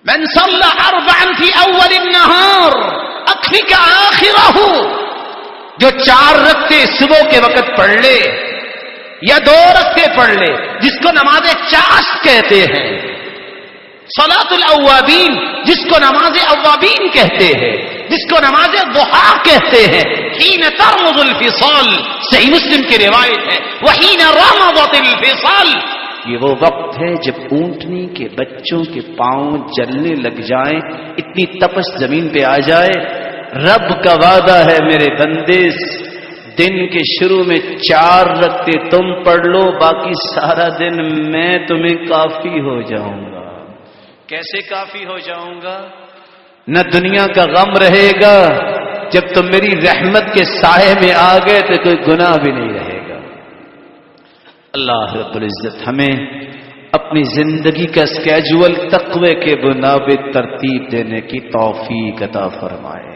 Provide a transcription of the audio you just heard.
من صلى 4 في اول النهار اکفک آخرہ، جو 4 رکعتیں صبح کے وقت پڑھ لے یا 2 رکعتیں پڑھ لے، جس کو نماز چاشت کہتے ہیں، صلاۃ الاوابین جس کو نماز اوابین کہتے ہیں، جس کو نماز ضحیٰ کہتے ہیں، حین ترمض الفصال، صحیح مسلم کی روایت ہے، وحین رمضت الفصال، یہ وہ وقت ہے جب اونٹنی کے بچوں کے پاؤں جلنے لگ جائیں، اتنی تپش زمین پہ آ جائے۔ رب کا وعدہ ہے میرے بندے، دن کے شروع میں 4 رکعتیں تم پڑھ لو، باقی سارا دن میں تمہیں کافی ہو جاؤں گا۔ کیسے کافی ہو جاؤں گا؟ نہ دنیا کا غم رہے گا، جب تم میری رحمت کے سائے میں آ گئے تو کوئی گناہ بھی نہیں رہے گا۔ اللہ رب العزت ہمیں اپنی زندگی کا اسکیجول تقوی کے بنا پہ ترتیب دینے کی توفیق عطا فرمائے۔